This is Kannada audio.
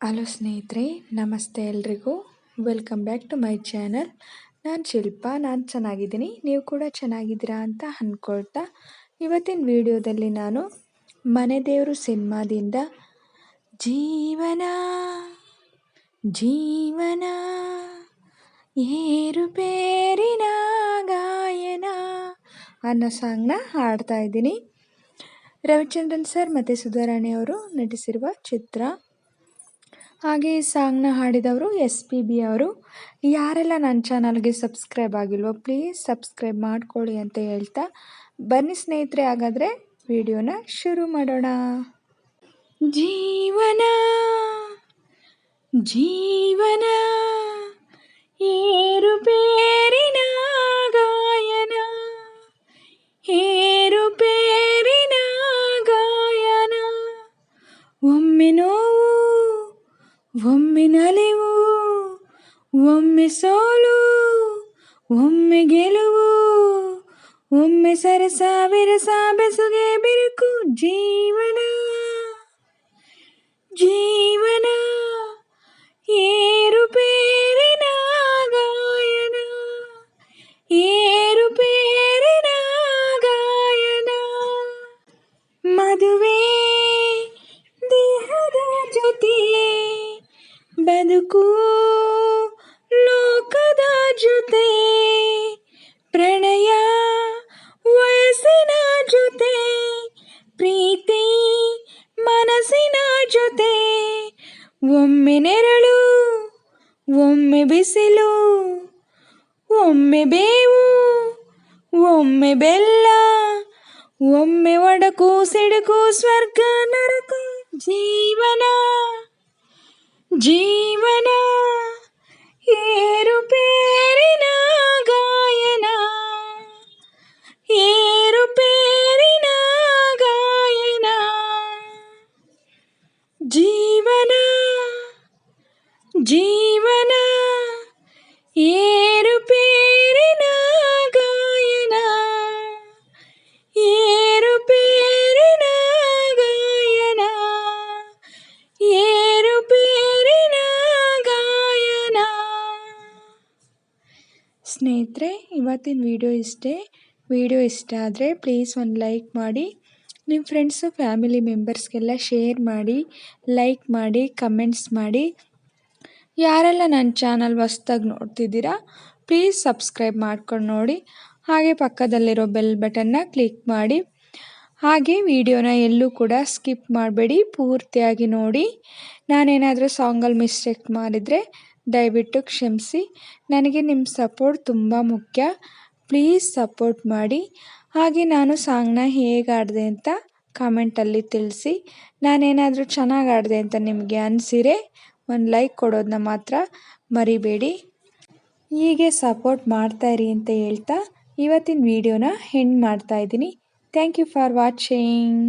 ಹಲೋ ಸ್ನೇಹಿತರೆ, ನಮಸ್ತೆ ಎಲ್ರಿಗೂ. Welcome back to my channel. ನಾನು ಶಿಲ್ಪಾ. ನಾನು ಚೆನ್ನಾಗಿದ್ದೀನಿ, ನೀವು ಕೂಡ ಚೆನ್ನಾಗಿದ್ದೀರಾ ಅಂತ ಅಂದ್ಕೊಳ್ತಾ ಇವತ್ತಿನ ವಿಡಿಯೋದಲ್ಲಿ ನಾನು ಮನೆ ದೇವರು ಸಿನಿಮಾದಿಂದ ಜೀವನ ಜೀವನ ಏರುಪೇರಿನ ಗಾಯನ ಅನ್ನೋ ಸಾಂಗ್ನ ಹಾಡ್ತಾ ಇದ್ದೀನಿ. ರವಿಚಂದ್ರನ್ ಸರ್ ಮತ್ತು ಸುಧಾರಾಣಿ ಅವರು ನಟಿಸಿರುವ ಚಿತ್ರ. ಹಾಗೆ ಈ ಸಾಂಗ್ನ ಹಾಡಿದವರು SPB ಅವರು. ಯಾರೆಲ್ಲ ನನ್ನ ಚಾನಲ್ಗೆ ಸಬ್ಸ್ಕ್ರೈಬ್ ಆಗಿಲ್ವೋ ಪ್ಲೀಸ್ ಸಬ್ಸ್ಕ್ರೈಬ್ ಮಾಡ್ಕೊಳ್ಳಿ ಅಂತ ಹೇಳ್ತಾ ಬನ್ನಿ ಸ್ನೇಹಿತರೆ, ಹಾಗಾದರೆ ವಿಡಿಯೋನ ಶುರು ಮಾಡೋಣ. ಜೀವನ ಜೀವನ ಏರುಪೇರಿನ ಗಾಯನ, ಏರುಪೇರಿನ ಗಾಯನ. ಒಮ್ಮೆ ನೋವು, ಒಮ್ಮೆ ನಲಿವು, ಒಮ್ಮೆ ಸೋಲು, ಒಮ್ಮೆ ಗೆಲುವು, ಒಮ್ಮೆ ಸರಸ ವಿರಸ ಬೆಸುಗೆ ಬಿರುಕು. ಜೀವನ ಜೀವನ ಏರುಪೇರಿನ ಗಾಯನ, ಏರುಪೇರಿನ ಗಾಯನ. ಮದುವೆ ದೇಹದ ಜೊತೆ, ಬದುಕು ಲೋಕದ ಜೊತೆ, ಪ್ರಣಯ ವಯಸ್ಸಿನ ಜೊತೆ, ಪ್ರೀತಿ ಮನಸ್ಸಿನ ಜೊತೆ. ಒಮ್ಮೆ ನೆರಳು, ಒಮ್ಮೆ ಬಿಸಿಲು, ಒಮ್ಮೆ ಬೇವು, ಒಮ್ಮೆ ಬೆಲ್ಲ, ಒಮ್ಮೆ ಒಡಕು ಸಿಡುಕು, ಸ್ವರ್ಗ ನರಕ. ಜೀವನ ಜೀವನ ಏರುಪೇರಿನ ಗಾಯನ, ಏರುಪೇರಿನ ಗಾಯನ. ಜೀವನ ಜೀವನ ಏರುಪೇರಿನ ಗಾಯನ, ಏರುಪೇರಿನ ಗಾಯನ, ಏರುಪೇರಿನ ಗಾಯನ. ಸ್ನೇಹಿತರೆ, ಇವತ್ತಿನ ವಿಡಿಯೋ ಇಷ್ಟೇ. ವಿಡಿಯೋ ಇಷ್ಟ ಆದರೆ ಪ್ಲೀಸ್ ಒಂದು ಲೈಕ್ ಮಾಡಿ, ನಿಮ್ಮ ಫ್ರೆಂಡ್ಸು ಫ್ಯಾಮಿಲಿ ಮೆಂಬರ್ಸ್ಗೆಲ್ಲ ಶೇರ್ ಮಾಡಿ, ಲೈಕ್ ಮಾಡಿ, ಕಮೆಂಟ್ಸ್ ಮಾಡಿ. ಯಾರೆಲ್ಲ ನನ್ನ ಚಾನಲ್ ಹೊಸ್ದಾಗಿ ನೋಡ್ತಿದ್ದೀರಾ ಪ್ಲೀಸ್ ಸಬ್ಸ್ಕ್ರೈಬ್ ಮಾಡ್ಕೊಂಡು ನೋಡಿ. ಹಾಗೆ ಪಕ್ಕದಲ್ಲಿರೋ ಬೆಲ್ ಬಟನ್ನ ಕ್ಲಿಕ್ ಮಾಡಿ. ಹಾಗೆ ವಿಡಿಯೋನ ಎಲ್ಲೂ ಕೂಡ ಸ್ಕಿಪ್ ಮಾಡಬೇಡಿ, ಪೂರ್ತಿಯಾಗಿ ನೋಡಿ. ನಾನೇನಾದರೂ ಸಾಂಗಲ್ಲಿ ಮಿಸ್ಟೇಕ್ ಮಾಡಿದರೆ ದಯವಿಟ್ಟು ಕ್ಷಮಿಸಿ. ನನಗೆ ನಿಮ್ಮ ಸಪೋರ್ಟ್ ತುಂಬ ಮುಖ್ಯ. ಪ್ಲೀಸ್ ಸಪೋರ್ಟ್ ಮಾಡಿ. ಹಾಗೆ ನಾನು ಸಾಂಗ್ನ ಹೇಗೆ ಆಡಿದೆ ಅಂತ ಕಾಮೆಂಟಲ್ಲಿ ತಿಳಿಸಿ. ನಾನೇನಾದರೂ ಚೆನ್ನಾಗಿ ಆಡಿದೆ ಅಂತ ನಿಮಗೆ ಅನಿಸಿರೆ ಒಂದು ಲೈಕ್ ಕೊಡೋದನ್ನ ಮಾತ್ರ ಮರಿಬೇಡಿ. ಹೀಗೆ ಸಪೋರ್ಟ್ ಮಾಡ್ತಾಯಿರಿ ಅಂತ ಹೇಳ್ತಾ ಇವತ್ತಿನ ವಿಡಿಯೋನ ಎಂಡ್ ಮಾಡ್ತಾಯಿದ್ದೀನಿ. Thank you for watching.